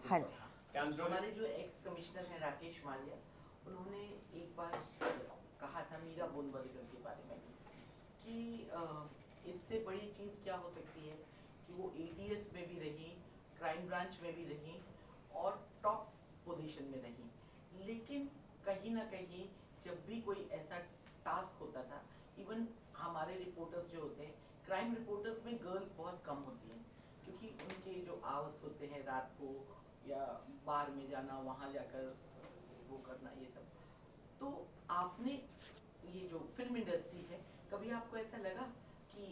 हाँ जी। हमारे जो एक्स कमिश्नर हैं राकेश माल्या, उन्होंने एक बार कहा था मीरा बोनवर्कर के बारे में कि इससे बड़ी चीज़ क्या हो सकती है कि वो एटीएस में भी रही, क्राइम ब्रांच में भी रही और टॉप पोजीशन में रही, लेकिन कहीं ना कहीं जब भी कोई ऐसा टास्क होता था, इवन हमारे रिपोर्टर्स जो होते हैं, क्राइम रिपोर्टर्स में गर्ल्स बहुत कम होती हैं, क्योंकि उनके जो आवर्स होते हैं रात को या बार में जाना, वहाँ जाकर वो करना, ये सब। तो आपने ये जो फिल्म इंडस्ट्री है, कभी आपको ऐसा लगा कि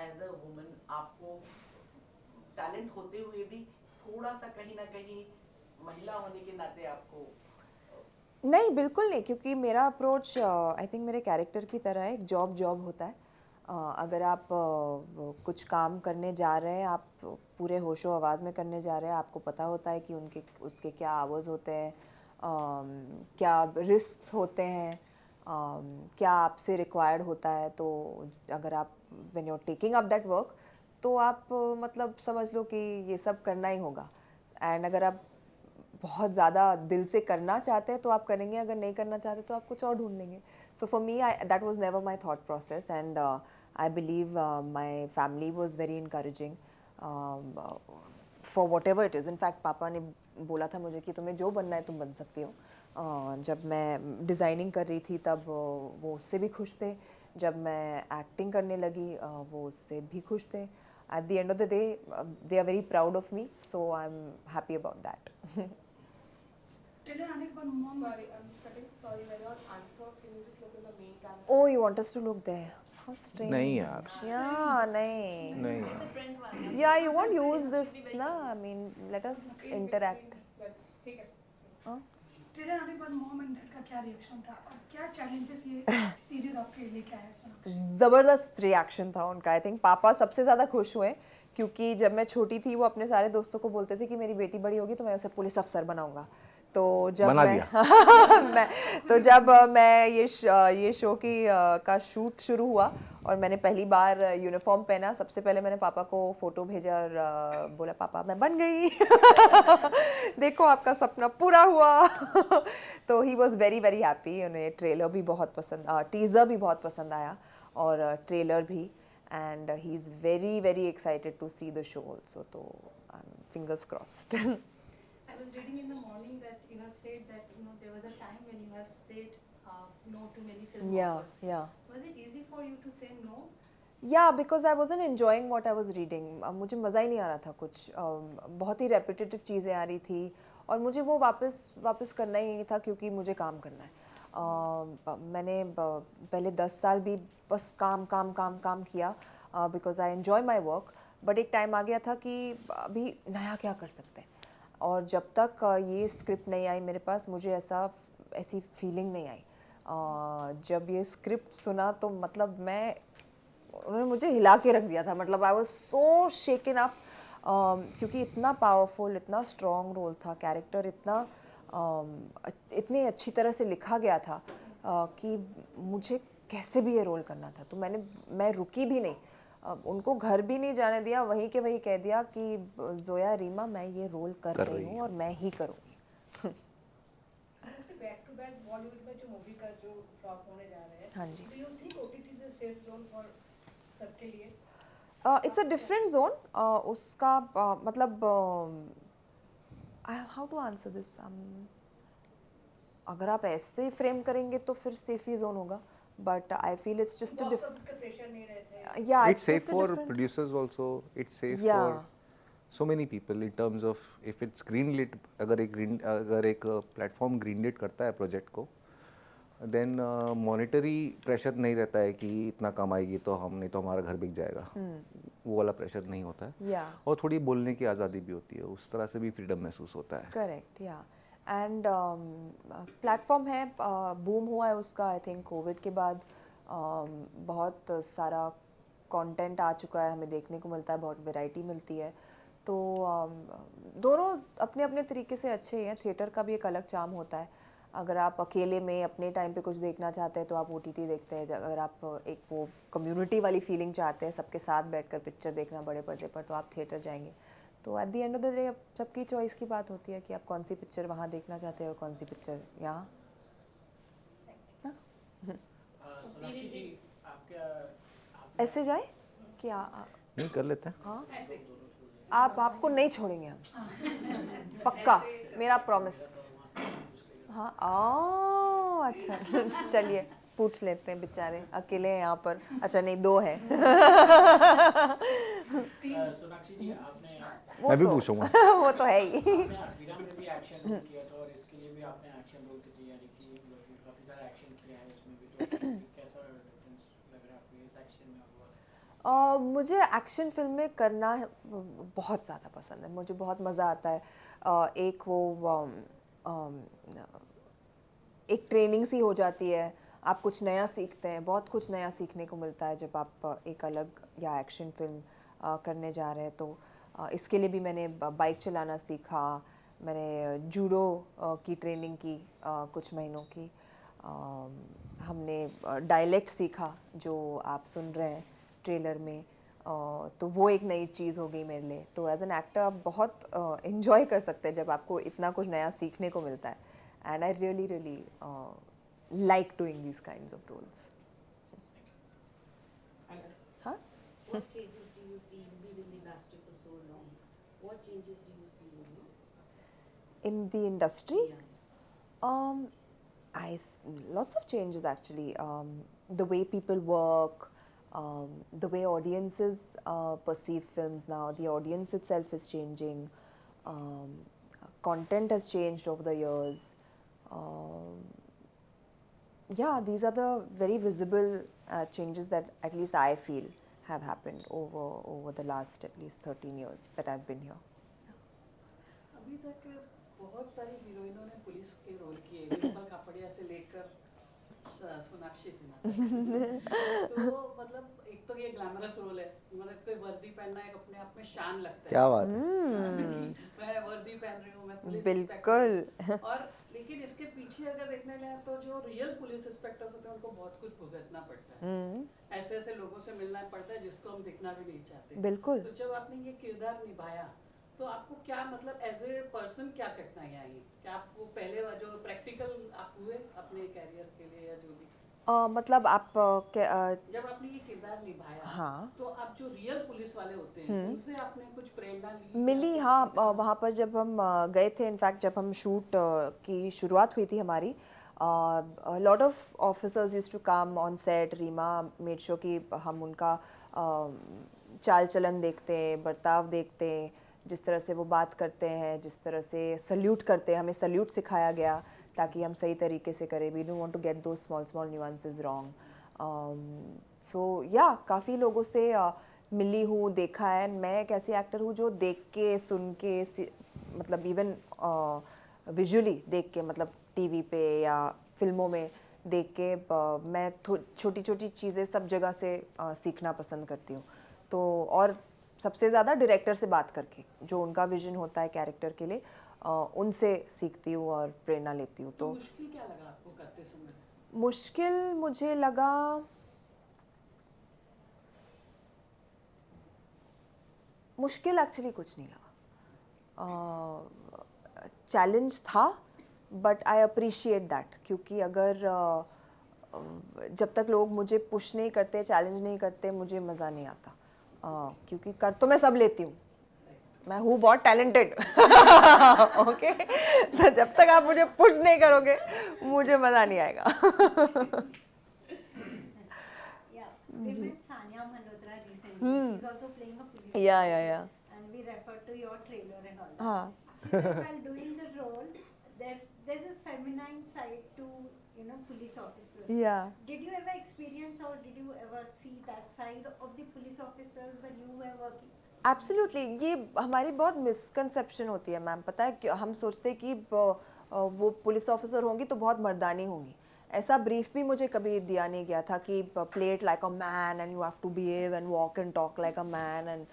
एज अ वुमन आपको टैलेंट होते हुए भी थोड़ा सा कहीं ना कहीं महिला होने के नाते आपको नहीं, बिल्कुल नहीं, क्योंकि मेरा अप्रोच आई थिंक मेरे कैरेक्टर की तरह है, एक जॉब जॉब होता है। अगर आप कुछ काम करने जा रहे हैं, आप पूरे होशो आवाज़ में करने जा रहे हैं, आपको पता होता है कि उनके उसके क्या आवर्स होते हैं, क्या रिस्क होते हैं, क्या आपसे रिक्वायर्ड होता है। तो अगर आप when you are taking up that work, तो आप मतलब समझ लो कि ये सब करना ही होगा। एंड अगर आप बहुत ज़्यादा दिल से करना चाहते हैं तो आप करेंगे, अगर नहीं करना चाहते तो आप कुछ और ढूंढ लेंगे। So for me that was never my thought process, and I believe my family was very encouraging for what ever it is. In fact पापा ने बोला था मुझे कि तुम्हें जो बनना है तुम बन सकती हो। जब मैं डिज़ाइनिंग कर रही थी तब वो उससे भी खुश थे, जब मैं एक्टिंग करने लगी वो उससे भी खुश थे। At the end of the day, they are very proud of me, so I'm happy about that. Tell Anik one more. Sorry, I'm cutting. Sorry, when you're answer, can you just look in the main camera? Oh, you want us to look there? How strange. नहीं यार, Yeah, nahi. नहीं It's a print one. Yeah, you won't use this, na? I mean, let us interact. ठीक है. Huh? Tell Anik one mom and dad का क्या reaction था और क्या challenges ये सीरीज आपके लेके आया सोनाक्षी? ज़बरदस्त रिएक्शन था उनका। आई थिंक पापा सबसे ज़्यादा खुश हुए, क्योंकि जब मैं छोटी थी वो अपने सारे दोस्तों को बोलते थे कि मेरी बेटी बड़ी होगी तो मैं उसे पुलिस अफसर बनाऊंगा। तो जब बना जब मैं ये शो का शूट शुरू हुआ और मैंने पहली बार यूनिफॉर्म पहना, सबसे पहले मैंने पापा को फ़ोटो भेजा और बोला पापा मैं बन गई देखो आपका सपना पूरा हुआ तो he was very very happy. उन्हें ट्रेलर भी बहुत पसंद, टीज़र भी बहुत पसंद आया और ट्रेलर भी, and he is very very excited to see the show also. तो fingers crossed. I was reading in the morning that you have said that there was a time when you have said no to many film offers. Yeah. Was it easy for you to say no? Yeah, because I wasn't enjoying what I was reading. मुझे मज़ा ही नहीं आ रहा था कुछ, बहुत ही repetitive चीज़ें आ रही थी और मुझे वो वापस करना ही नहीं था, क्योंकि मुझे काम करना है। मैंने पहले 10 साल भी बस काम किया because I enjoy my work, but एक टाइम आ गया था कि अभी नया क्या कर सकते हैं। और जब तक ये स्क्रिप्ट नहीं आई मेरे पास, मुझे ऐसी फीलिंग नहीं आई। जब ये स्क्रिप्ट सुना तो मतलब उन्होंने मुझे हिला के रख दिया था, मतलब I was so shaken up, क्योंकि इतना पावरफुल, इतना स्ट्रॉन्ग रोल था, कैरेक्टर इतनी अच्छी तरह से लिखा गया था कि मुझे कैसे भी ये रोल करना था। तो मैं रुकी भी नहीं, उनको घर भी नहीं जाने दिया, वहीं के वहीं कह दिया कि जोया रीमा मैं ये रोल कर रही हूँ और मैं ही करूँगी। बैक टू बैक बॉलीवुड में जो मूवी का जो फ्लॉप होने जा रहे हैं, हाँ जी। Do you think OTT is a safe zone for सबके लिए? It's a different zone. उसका मतलब हाउ टू आंसर दिस, अगर आप ऐसे फ्रेम करेंगे तो फिर सेफ ही जोन होगा, but I feel it's just a box office का प्रेशर नहीं रहता है। yeah, it's safe just a for different- producers also, it's safe Yeah. for so many people in terms of if it's greenlit, अगर एक platform greenlit करता है project को, then monetary pressure नहीं रहता है कि इतना कमाएगी तो नहीं तो हमारा घर बिक जाएगा, वो वाला प्रेशर नहीं होता है। Yeah. और थोड़ी बोलने की आज़ादी भी होती है, उस तरह से भी फ्रीडम महसूस होता है। करेक्ट, या एंड प्लेटफॉर्म है, बूम हुआ है उसका। आई थिंक कोविड के बाद बहुत सारा कंटेंट आ चुका है, हमें देखने को मिलता है, बहुत वैरायटी मिलती है। तो दोनों अपने अपने तरीके से अच्छे हैं। थिएटर का भी एक अलग चार्म होता है। अगर आप अकेले में अपने टाइम पे कुछ देखना चाहते हैं तो आप ओटीटी देखते हैं। अगर आप एक वो कम्युनिटी वाली फीलिंग चाहते हैं, सबके साथ बैठकर पिक्चर देखना बड़े पर्दे पर, तो आप थिएटर जाएंगे। तो at the end of the day सबकी चॉइस की बात होती है कि आप कौन सी पिक्चर वहाँ देखना चाहते हैं और कौन सी पिक्चर यहाँ. सोनाक्षी जी ऐसे जाए क्या? नहीं कर लेते हैं. हाँ आपको नहीं छोड़ेंगे हम, पक्का, मेरा प्रॉमिस. हाँ अच्छा चलिए पूछ लेते हैं, बेचारे अकेले हैं यहाँ पर. अच्छा नहीं, 2 हैं. सोनाक्षी जी आपने मैं भी पूछूंगा. वो तो है ही. आपने वीरा में भी एक्शन रोल किया था और इसके लिए भी आपने एक्शन रोल की तैयारी की, काफी सारा एक्शन किया है इसमें भी, तो कैसा डिफरेंस लग रहा है आपको इस एक्शन में हुआ? मुझे एक्शन फिल्में करना बहुत ज़्यादा पसंद है. मुझे बहुत मज़ा आता है. एक वो एक ट्रेनिंग सी हो जाती है, आप कुछ नया सीखते हैं. बहुत कुछ नया सीखने को मिलता है जब आप एक अलग या एक्शन फिल्म करने जा रहे हैं. तो इसके लिए भी मैंने बाइक चलाना सीखा, मैंने जूडो की ट्रेनिंग की कुछ महीनों की. हमने डायलेक्ट सीखा जो आप सुन रहे हैं ट्रेलर में. तो वो एक नई चीज़ हो गई मेरे लिए. तो एज एन एक्टर आप बहुत इन्जॉय कर सकते हैं जब आपको इतना कुछ नया सीखने को मिलता है. And I really like doing these kinds of roles. Huh? What changes do you see? You've been in the industry for so long. What changes do you see in you? In the industry? Yeah. Lots of changes actually. The way people work, the way audiences perceive films now. The audience itself is changing. Content has changed over the years. Yeah, these are the very visible changes that at least I feel have happened over the last at least 13 years that I've been here. अभी तक बहुत सारी हीरोइनों ने police के role किए, विमल कापड़िया से लेकर सोनाक्षी सिन्हा तक. तो मतलब एक तो ये ग्लैमरस रोल है, मतलब कोई वर्दी पहनना एक अपने आप में शान लगता है. क्या बात है. मैं वर्दी पहन रही हूँ, मैं पुलिस बिल्कुल. इंस्पेक्टर. और लेकिन इसके पीछे अगर देखने जाए तो जो रियल पुलिस इंस्पेक्टर्स होते हैं उनको बहुत कुछ भुगतना पड़ता है. ऐसे ऐसे लोगों से मिलना पड़ता है जिसको हम दिखना भी नहीं चाहते. बिल्कुल. तो जब आपने ये किरदार निभाया तो आपको क्या मतलब एज ए पर्सन क्या कठिनाइयाँ आई? क्या आप वो पहले जो प्रैक्टिकल आप हुए अपने कैरियर के लिए या जो भी? मतलब आप जब आपने ये किरदार निभाया, हाँ, तो आप जो रियल पुलिस वाले होते हैं उनसे आपने कुछ प्रेरणा ली? मिली. हाँ, वहाँ पर जब हम गए थे, इनफैक्ट जब हम शूट की शुरुआत हुई थी हमारी, lot of officers used to come on set. Reema made sure कि हम उनका चाल चलन देखते हैं, बर्ताव देखते हैं, जिस तरह से वो बात करते हैं, जिस तरह से सल्यूट करते हैं. हमें सल्यूट सिखाया गया ताकि हम सही तरीके से करें. We don't want to get those small nuances wrong. So या काफ़ी लोगों से मिली हूँ, देखा है. मैं एक ऐसी एक्टर हूँ जो देख के, सुन के, मतलब इवन विजुअली देख के, मतलब टीवी पे या फिल्मों में देख के मैं छोटी छोटी चीज़ें सब जगह से सीखना पसंद करती हूँ. तो और सबसे ज़्यादा डायरेक्टर से बात करके, जो उनका विजन होता है कैरेक्टर के लिए, उनसे सीखती हूँ और प्रेरणा लेती हूँ. तो मुश्किल क्या लगा आपको करते समय? मुश्किल मुझे लगा, मुश्किल एक्चुअली कुछ नहीं लगा. चैलेंज था, बट आई अप्रिशिएट दैट. क्योंकि अगर जब तक लोग मुझे पुश नहीं करते, चैलेंज नहीं करते, मुझे मज़ा नहीं आता. क्योंकि कर तो मैं सब लेती हूँ, मैं हूँ बहुत टैलेंटेड. ओके. तो जब तक आप मुझे पुश नहीं करोगे, मुझे मज़ा नहीं आएगा. Yeah, we met Sanya Malhotra recently. She's also playing a police Yeah. and we referred to your trailer and all that. हाँ. She said while doing the role, there's a feminine side to police officers. Yeah. Did you ever experience or did you ever see that side of the police officers when you were working? Absolutely. ये हमारी बहुत misconception होती है ma'am. पता है कि हम सोचते हैं कि वो पुलिस ऑफिसर होंगी तो बहुत मर्दानी होंगी. ऐसा ब्रीफ भी मुझे कभी दिया नहीं गया था कि play it like a man and you have to behave and walk and talk like a man and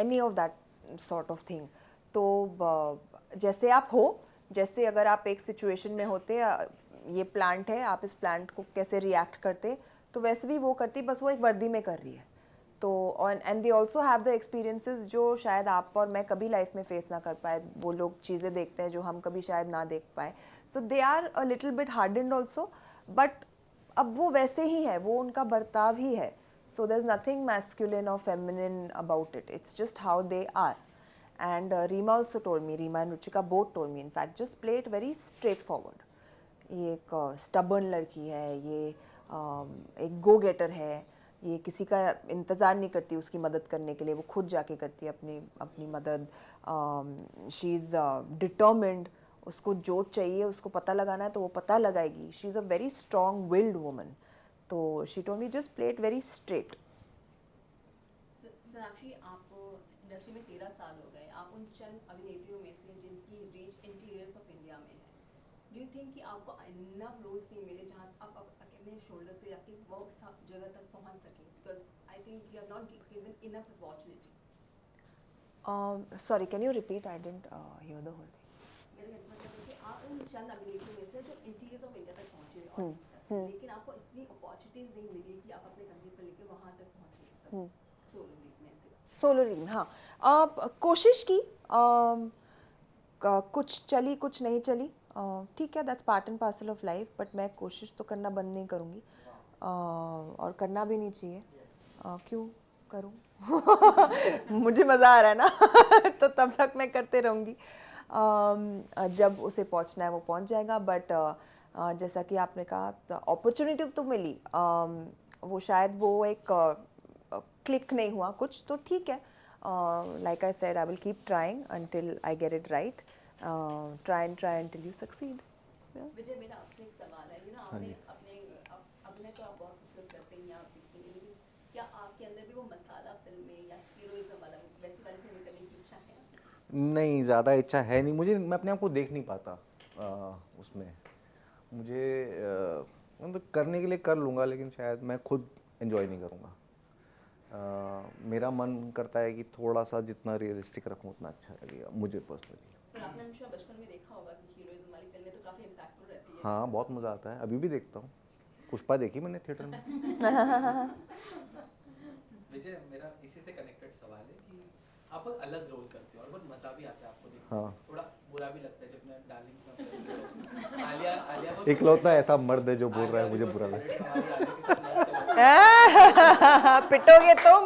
any of that sort of thing. तो जैसे आप हो, जैसे अगर आप एक सिचुएशन में होते, ये प्लांट है, आप इस प्लांट को कैसे रिएक्ट करते, तो वैसे भी वो करती, बस वो एक वर्दी में कर रही है. तो और and they also have the experiences जो शायद आप और मैं कभी लाइफ में फेस ना कर पाए. वो लोग चीज़ें देखते हैं जो हम कभी शायद ना देख पाए. So they are a little bit hardened also, but अब वो वैसे ही है, वो उनका बर्ताव ही है. So there is nothing masculine और feminine about it, it's just how they are. And Reema also told me, Reema and Ruchika both told me, in fact, just play it very straightforward. ये एक stubborn लड़की है, ये एक go getter है, ये किसी का इंतज़ार नहीं करती उसकी मदद करने के लिए, वो खुद जाके करती है अपनी मदद. शी इज़ डिटर्मिन्ड, उसको जो चाहिए उसको पता लगाना है तो वो पता लगाएगी. She is a very strong willed woman. तो she told me just play it very straight. Sonakshi, आप इंडस्ट्री में 13 साल हो गए. आप उन चंद अभिनेत्रियों में से जिनकी रीच इंटीरियर्स ऑफ इंडिया में है. डू यू थिंक कि आपको इनफ रोल्स नहीं मिले जहाँ आप अपने शोल्डर पे जाके वो जगह तक पहुँच सकें? Because I think you have not given enough opportunity. Sorry, can you repeat? I didn't hear the whole thing. मेरा मतलब है कि आप उन चंद अभिनेत्रियों में से जो इंटीरियर्स ऑफ इंडिया तक पहुँचे ऑडियंस तक, लेकिन आपको इतनी अपॉर्चुनिटीज नहीं मिली कि आप अपने कंधे पर लेके वहाँ तक पहुँचे. सोलो लीड में से सोलो रीडिंग, हाँ. कोशिश की, कुछ चली कुछ नहीं चली. ठीक है, that's part and parcel of life. But मैं कोशिश तो करना बंद नहीं करूँगी, और करना भी नहीं चाहिए. क्यों करूँ? मुझे मज़ा आ रहा है ना. तो तब तक मैं करते रहूँगी. जब उसे पहुँचना है वो पहुँच जाएगा. बट जैसा कि आपने कहा, अपॉर्चुनिटी तो मिली, वो शायद वो एक क्लिक नहीं हुआ कुछ, तो ठीक है. Like I said, I will keep trying until I get it right. Try until you succeed. विजय, मेरा आपसे एक सवाल है. आपने अपने तो आप बहुत खूबसूरत करते हैं, आप दिखते हैं, लेकिन क्या आपके अंदर भी वो मसाला फिल्म में या हीरोइज्म वाला वैसी वाली फिल्में करने की इच्छा है? नहीं, ज़्यादा इच्छा है नहीं मुझे. मैं अपने आप को देख नहीं पाता उसमें. मुझे मतलब करने के लिए कर लूँगा, लेकिन शायद मैं खुद एंजॉय नहीं करूँगा. मेरा मन करता है कि थोड़ा सा जितना रियलिस्टिक रखूँ उतना अच्छा लगेगा मुझे पर्सनली. पर आपने हमेशा बचपन में देखा होगा कि हीरोइज्म वाली फिल्में तो काफ़ी इम्पैक्टफुल रहती है. हाँ, बहुत मज़ा आता है. अभी भी देखता हूँ. पुष्पा देखी मैंने थिएटर में. विजय, मेरा इसी से कनेक्टेड सवाल है कि आप बहुत अलग रोल करते हो और बहुत मज़ा भी आता है आपको देखने में. हाँ. थोड़ा बुरा भी लगता है जब मैं डार्लिंग आलिया को इकलौता ऐसा मर्द है जो बोल रहा है मुझे बुरा लगा. पिटोगे तुम.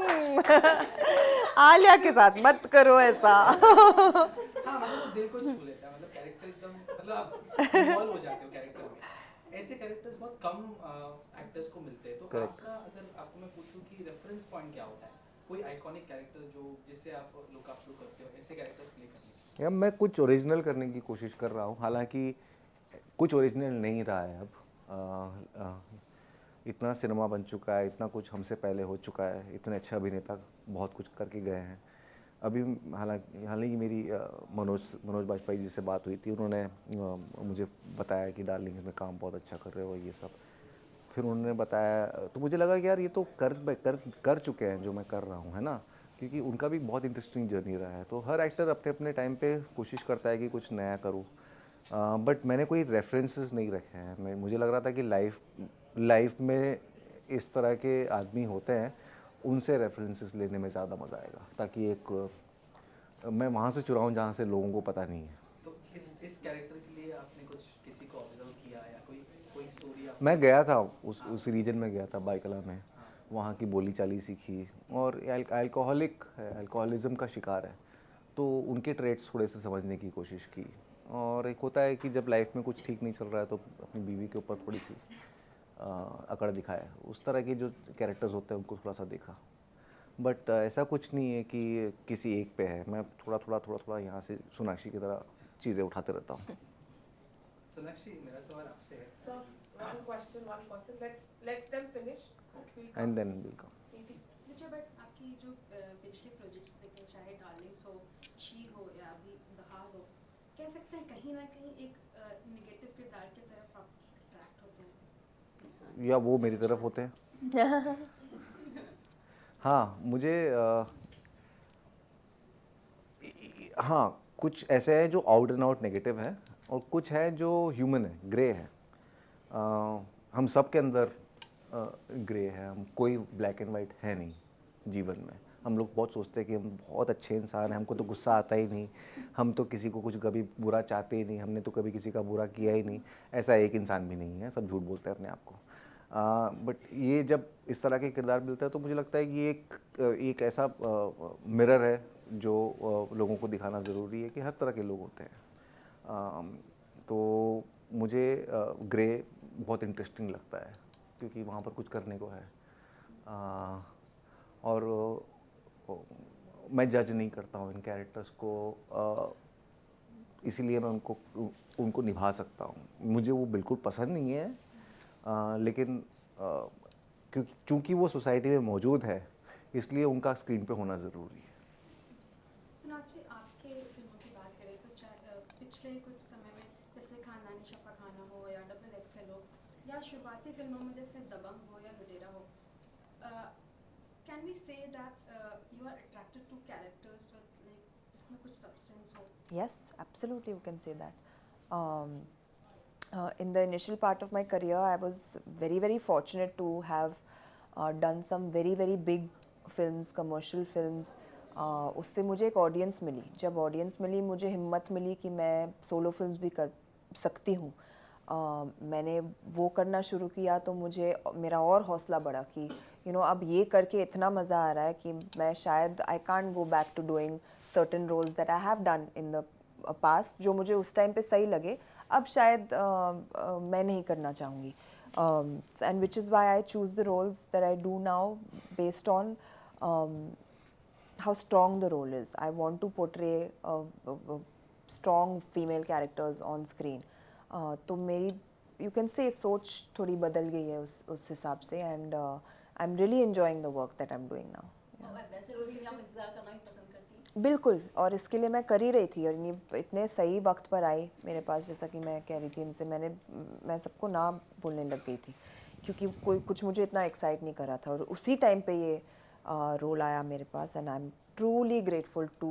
आलिया के साथ मत करो ऐसा. हाँ, मतलब दिल को छू लेता है. मतलब कैरेक्टर एकदम, मतलब आप इन्वॉल्व हो जाते हो कैरेक्टर में. ऐसे कैरेक्टर्स बहुत कम एक्टर्स को मिलते हैं. तो आपका, अगर आपको मैं पूछूं कि रेफरेंस पॉइंट क्या होता है, कोई आइकॉनिक कैरेक्टर जो जिससे आप लुक अप करते हो, ऐसे कैरेक्टर्स प्ले करने के? या मैं कुछ ओरिजिनल करने की कोशिश कर रहा हूँ. हालांकि कुछ ओरिजिनल नहीं रहा है अब. इतना सिनेमा बन चुका है, इतना कुछ हमसे पहले हो चुका है, इतने अच्छे अभिनेता बहुत कुछ करके गए हैं. अभी हालांकि मेरी मनोज बाजपेयी जी से बात हुई थी. उन्होंने मुझे बताया कि डार्लिंग में काम बहुत अच्छा कर रहे हो, ये सब. फिर उन्होंने बताया तो मुझे लगा कि यार ये तो कर चुके हैं जो मैं कर रहा हूँ, है ना. क्योंकि उनका भी बहुत इंटरेस्टिंग जर्नी रहा है. तो हर एक्टर अपने अपने टाइम पे कोशिश करता है कि कुछ नया करूँ. बट मैंने कोई रेफरेंसेस नहीं रखे हैं. मुझे लग रहा था कि लाइफ में इस तरह के आदमी होते हैं, उनसे रेफरेंसेस लेने में ज़्यादा मज़ा आएगा, ताकि एक मैं वहाँ से चुराऊँ जहाँ से लोगों को पता नहीं है. तो इस कैरेक्टर के लिए आपने कुछ किसी को ऑब्जर्व किया या कोई स्टोरी? मैं गया था उस रीजन में गया था, बाइकला में. वहाँ की बोली चाली सीखी. और अल्कोहलिक है, अल्कोहलिज्म का शिकार है, तो उनके ट्रेट्स थोड़े से समझने की कोशिश की. और एक होता है कि जब लाइफ में कुछ ठीक नहीं चल रहा है तो अपनी बीवी के ऊपर थोड़ी सी अकड़ दिखाए. उस तरह के जो कैरेक्टर्स होते हैं उनको थोड़ा सा देखा. बट ऐसा कुछ नहीं है कि किसी एक पे है. मैं थोड़ा यहाँ से सोनाक्षी की तरह चीज़ें उठाते रहता हूँ. सोनाक्षी, मेरा सवाल आपसे है. So, one question. Let them finish. And then will come. Vijay, but आपकी जो पिछले प्रोजेक्ट्स देखे, चाहे डार्लिंग्स हो, शी हो या अभी बहार हो, कह सकते हैं कहीं ना कहीं एक नेगेटिव किरदार की तरफ आप अट्रैक्ट होते हैं, या वो मेरी तरफ होते हैं. हाँ, मुझे हाँ, कुछ ऐसे हैं जो आउट एंड आउट नेगेटिव है, और कुछ है जो ह्यूमन है, ग्रे है. हम सब के अंदर ग्रे है. हम कोई ब्लैक एंड वाइट है नहीं. जीवन में। हम लोग बहुत सोचते हैं कि हम बहुत अच्छे इंसान हैं, हमको तो गुस्सा आता ही नहीं, हम तो किसी को कुछ कभी बुरा चाहते ही नहीं, हमने तो कभी किसी का बुरा किया ही नहीं। ऐसा एक इंसान भी नहीं है, सब झूठ बोलते हैं अपने आप को। बट ये जब इस तरह के किरदार मिलता है तो मुझे लगता है कि एक ऐसा मिरर है जो लोगों को दिखाना ज़रूरी है कि हर तरह के लोग होते हैं। तो मुझे ग्रे बहुत इंटरेस्टिंग लगता है क्योंकि वहाँ पर कुछ करने को है। और मैं जज नहीं करता हूँ इन कैरेक्टर्स को, इसीलिए मैं उनको निभा सकता हूँ। मुझे वो बिल्कुल पसंद नहीं है, लेकिन क्योंकि वो सोसाइटी में मौजूद है इसलिए उनका स्क्रीन पे होना ज़रूरी है। सोनाक्षी, आपके फिल्मों की बात करें तो पिछले कुछ समय में जैसे खानदानी शफ़ा खाना हो या डबल एक्सेल हो या शुरुआती फिल्मों में जैसे दबंग हो या लुटेरा हो, can we say that you are attracted to characters with like जिसमें कुछ सब्सटेंस हो? Yes, absolutely, you can say that. In the initial part of my career, I was very, very fortunate to have done some very, very big films, commercial films. उससे मुझे एक audience मिली। जब audience मिली मुझे हिम्मत मिली कि मैं solo films भी कर सकती हूँ। मैंने वो करना शुरू किया तो मुझे मेरा और हौसला बढ़ा कि अब ये करके इतना मज़ा आ रहा है कि मैं शायद I can't go back to doing certain roles that I have done in the past, जो मुझे उस टाइम पे सही लगे अब शायद मैं नहीं करना चाहूँगी। And which is why I choose the roles that I do now based on how strong the role is. I want to portray strong female characters on screen. तो मेरी you can say सोच थोड़ी बदल गई है उस हिसाब से, and I'm really enjoying the work that I'm doing now. और वैसे रोल के लिए आप इंतजार करना भी पसंद करती हैं? बिल्कुल, और इसके लिए मैं कर ही रही थी और ये इतने सही वक्त पर आई मेरे पास, जैसा कि मैं कह रही थी इनसे, मैं सबको ना बोलने लग गई थी क्योंकि कोई कुछ मुझे इतना एक्साइट नहीं कर रहा था और उसी टाइम पे ये रोल आया मेरे पास, and I am truly grateful to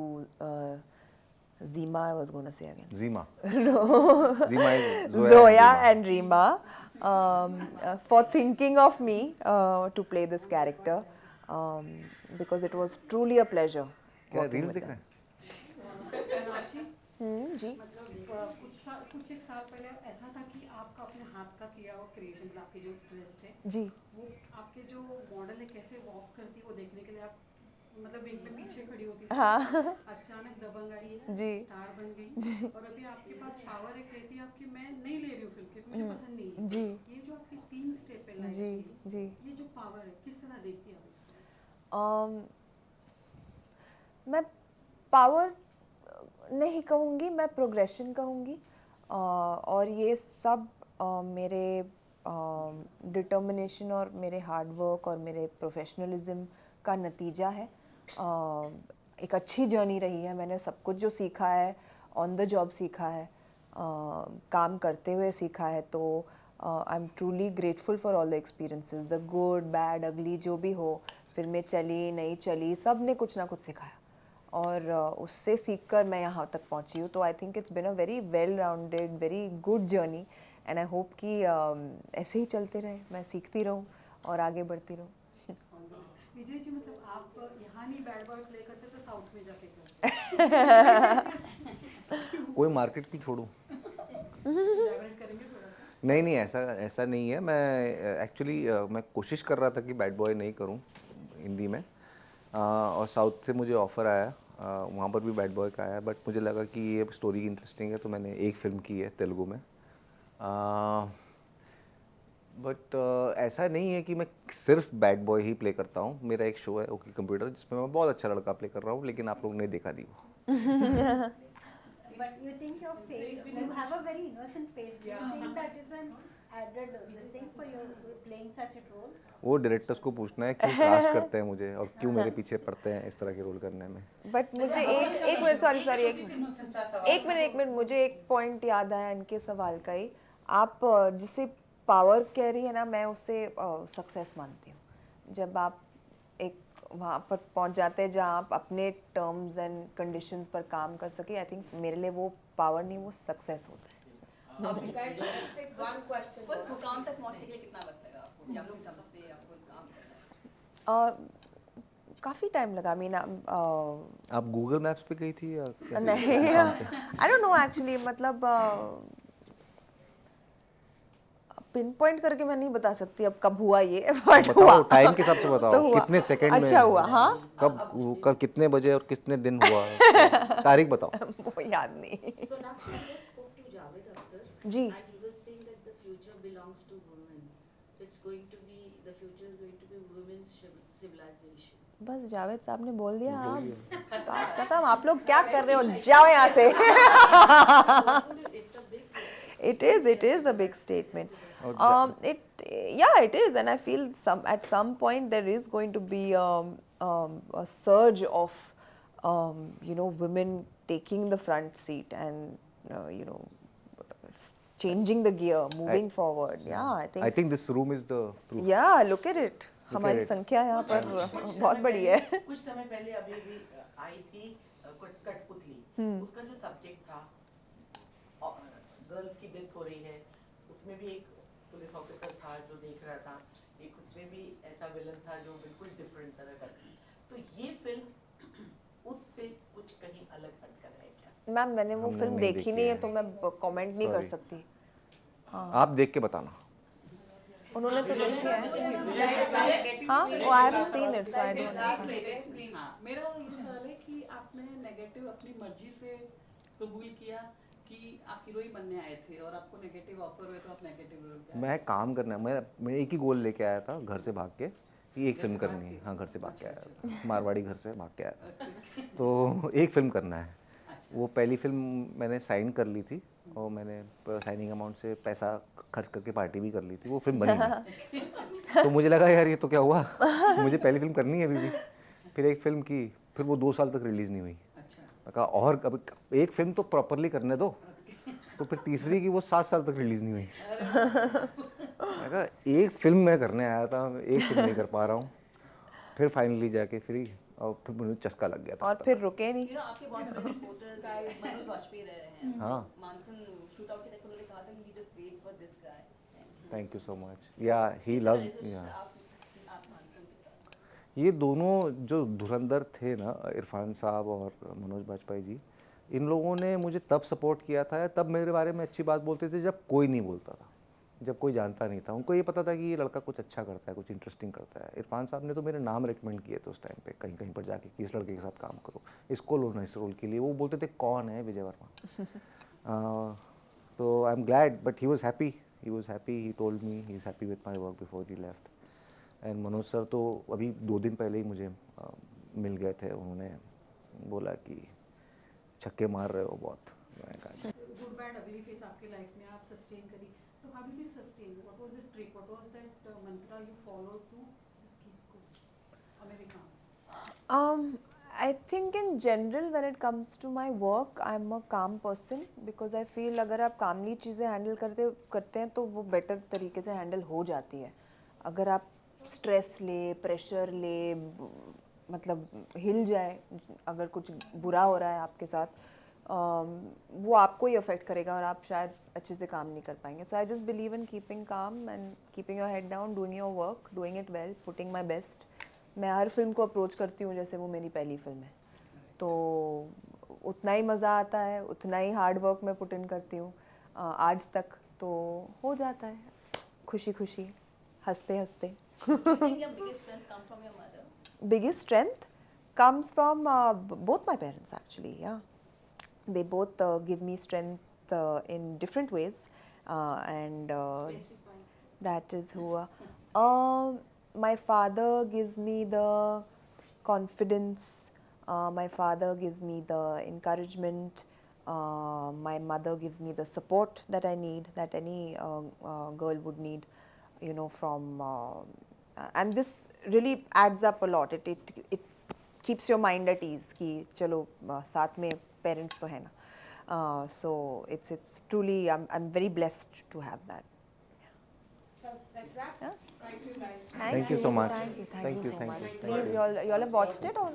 Zima, I was going to say again. Zima. No. Zima is Zoya and Rima for thinking of me to play this character, because it was truly a pleasure. क्या working reels with देख रहे them. हैं? सोनाक्षी, जी मतलब कुछ एक साल पहले ऐसा था कि आपका अपने हाथ का किया हुआ क्रिएशन, आपके जो ड्रेस थे जी वो आपके जो मॉडल है कैसे वॉक करती है वो देखने के लिए आप मतलब वेग में पीछे खड़ी होती थी। हाँ अचानक दबंग आई, जी स्टार बन गई और अभी आपके पास पावर है, कहती है आपकी मैं नहीं ले रही हूँ फिल्म क्योंकि मुझे पसंद नहीं है। जी ये जो आपकी 3 स्टेप पे लाइफ जी थी, जी ये जो पावर है किस तरह देखती है आप इसको? मैं पावर नहीं कहूँगी, मैं प्रोग्रेशन कहूँगी, और ये सब मेरे डिटर्मिनेशन और मेरे हार्ड वर्क और मेरे प्रोफेशनलिज्म का नतीजा है। एक अच्छी जर्नी रही है, मैंने सब कुछ जो सीखा है ऑन द जॉब सीखा है, काम करते हुए सीखा है, तो I am truly grateful for all the experiences, the good bad अगली जो भी हो, फिल्में चली नहीं चली, सब ने कुछ ना कुछ सिखाया और उससे सीखकर मैं यहाँ तक पहुँची हूँ। तो I think it's been a very well rounded very good journey, and I hope कि ऐसे ही चलते रहे, मैं सीखती रहूँ और आगे बढ़ती रहूँ। विजय जी, मतलब आप यहाँ नहीं बैड बॉय प्ले करते तो साउथ में जाके करते कोई मार्केट क्यों छोड़ूं? elaborate करेंगे थोड़ा सा? नहीं ऐसा नहीं है। मैं एक्चुअली मैं कोशिश कर रहा था कि बैड बॉय नहीं करूं हिंदी में, और साउथ से मुझे ऑफ़र आया, वहाँ पर भी बैड बॉय का आया, बट मुझे लगा कि ये स्टोरी इंटरेस्टिंग है तो मैंने एक फ़िल्म की है तेलुगु में। बट ऐसा नहीं है कि मैं सिर्फ बैड बॉय ही प्ले करता हूँ। मेरा एक शो है ओके कंप्यूटर जिसमें मैं बहुत अच्छा लड़का प्ले कर रहा हूँ, लेकिन आप लोगों ने देखा नहीं वो। But you think your face, you have a very innocent face. Do you think that is an added this thing for you playing such a roles? वो डायरेक्टर्स को पूछना है क्यों कास्ट करते हैं मुझे और क्यों मेरे पीछे पड़ते हैं इस तरह के रोल करने में। बट मुझे एक मिनट सॉरी एक मिनट मुझे एक पॉइंट याद आया इनके सवाल का ही। आप जिसे पावर कह रही है ना, मैं उससे सक्सेस मानती हूँ। जब आप एक वहाँ पर पहुँच जाते हैं जहाँ आप अपने टर्म्स एंड कंडीशंस पर काम कर सके, आई थिंक मेरे लिए वो पावर नहीं, वो सक्सेस होता है। बस मुकाम तक पहुंचने के लिए कितना वक्त लगा आपको? या फिर कब से आपको काम करना है? काफ़ी टाइम लगा। I mean, आप गूगल मैप्स पे गई थी या कैसे? नहीं, काम पे? आई डोंट नो एक्चुअली, मतलब पिन पॉइंट करके मैं नहीं बता सकती अब कब हुआ ये, बट हुआ। बताओ, टाइम के हिसाब से तो बताओ, हुआ। कितने सेकंड में अच्छा हुआ, हाँ। कब कितने बजे और कितने दिन हुआ, तारीख बताओ। वो याद नहीं। Sonakshi, I just spoke to Javed Akhtar. Ji. And he was saying that the future belongs to women. It's going to be, the future is going to be women's civilization. बस जावेद साहब ने बोल दिया, हाँ बात खत्म। आप लोग क्या कर रहे हो, जाओ यहाँ से। It's a big It is a big statement. It is, and I feel at some point there is going to be a surge of women taking the front seat and changing the gear, moving forward. Yeah, I think this room is the proof. Yeah, look at it. Look हमारी at it. संख्या यहाँ पर बहुत बड़ी है। कुछ समय पहले अभी भी आई थी कठपुतली, उसका जो सब्जेक्ट था गर्ल्स की डेथ हो रही है, उसमें भी एक पुलिस ऑफिसर था जो देख रहा था, एक उसमें भी ऐसा विलन था जो बिल्कुल डिफरेंट तरह का था। तो ये फिल्म उससे कुछ कहीं अलग हटकर है क्या? मैम मैंने वो हमने फिल्म नहीं देखी देखी नहीं है है। तो मैं कमेंट नहीं कर Sorry. सकती। आप देख के बताना। उन्होंने तो देखी है। हाँ, वो I have seen it, so I don't know. हाँ, मेरा ये सवाल है कि आपने नेगेटिव अपनी मर्जी से कबूल किया कि आप हीरोइन बनने आए थे और आपको नेगेटिव ऑफर हुए तो आप नेगेटिव रोल पे आए? मैं काम करना, मैं एक ही गोल लेके आया था घर से भाग के, कि एक फिल्म करनी है। हाँ, घर से भाग के आया था, मारवाड़ी घर से भाग के आया था, तो एक फिल्म करना है। वो पहली फिल्म मैंने साइन कर ली थी और मैंने साइनिंग अमाउंट से पैसा खर्च करके पार्टी भी कर ली थी, वो फिल्म बनी नहीं। तो मुझे लगा यार ये तो क्या हुआ, मुझे पहली फिल्म करनी है अभी भी। फिर एक फिल्म की, फिर वो 2 साल तक रिलीज़ नहीं हुई। मैं कहा और अब एक फिल्म तो प्रॉपरली करने दो, तो फिर तीसरी की वो 7 साल तक रिलीज़ नहीं हुई। मैं कहा एक फिल्म मैं करने आया था, एक फिल्म नहीं कर पा रहा हूँ। फिर फाइनली जाके फ्री, और फिर मुझे चस्का लग गया था। और फिर रुके नहीं। आपके बहुत बड़े रिपोर्टर मनोज वाजपेयी रहे हैं। हाँ। मानसून शूट आउट के तक उन्होंने कहा था कि just wait for this guy. Thank you so much. या ही लव, या आप मानसून के साथ ये दोनों जो धुरंधर थे ना, इरफान साहब और मनोज वाजपेयी जी, इन लोगों ने मुझे तब सपोर्ट किया था, तब मेरे बारे में अच्छी बात बोलते थे जब कोई नहीं बोलता था, जब कोई जानता नहीं था। उनको ये पता था कि ये लड़का कुछ अच्छा करता है, कुछ इंटरेस्टिंग करता है। इरफान साहब ने तो मेरे नाम रिकमेंड किए थे उस टाइम पे, कहीं कहीं पर जाके कि इस लड़के के साथ काम करो, इसको लो ना इस रोल के लिए। वो बोलते थे कौन है विजय वर्मा। तो I am glad, but he was happy, he told me he is happy with my work before he left. And Manoj sir तो अभी 2 दिन पहले ही मुझे मिल गए थे, उन्होंने बोला कि छक्के मार रहे हो बहुत। मैंने कहा गुड बैड अगली फेस आपकी लाइफ में आप सस्टेन करी, तो how did you sustain? What was the trick, what was that mantra you follow to just keep going? America I think in general when it comes to my work I'm a calm person because I feel अगर आप कामली चीज़ें handle करते हैं तो वो better तरीके से handle हो जाती है। अगर आप स्ट्रेस ले, प्रेशर ले, मतलब हिल जाए, अगर कुछ बुरा हो रहा है आपके साथ, वो आपको ही अफेक्ट करेगा और आप शायद अच्छे से काम नहीं कर पाएंगे। So I just believe in keeping काम and keeping your head down, doing your work, doing it well, putting my best. मैं हर फिल्म को अप्रोच करती हूँ जैसे वो मेरी पहली फिल्म है, तो उतना ही मज़ा आता है, उतना ही हार्ड वर्क मैं पुट इन करती हूँ आज तक, तो हो जाता है खुशी खुशी, हंसते हंसते। Biggest strength comes from both my parents actually, yeah. They both give me strength in different ways, and that is who. My father gives me the confidence. My father gives me the encouragement. My mother gives me the support that I need, that any girl would need, you know, from. And this really adds up a lot. It keeps your mind at ease कि चलो साथ में parents तो है ना. So it's truly I'm very blessed to have that. That's that. Yeah. Thank you guys. Thank you so much. Thank you Thank you so so much. much. Please, you all have watched it or?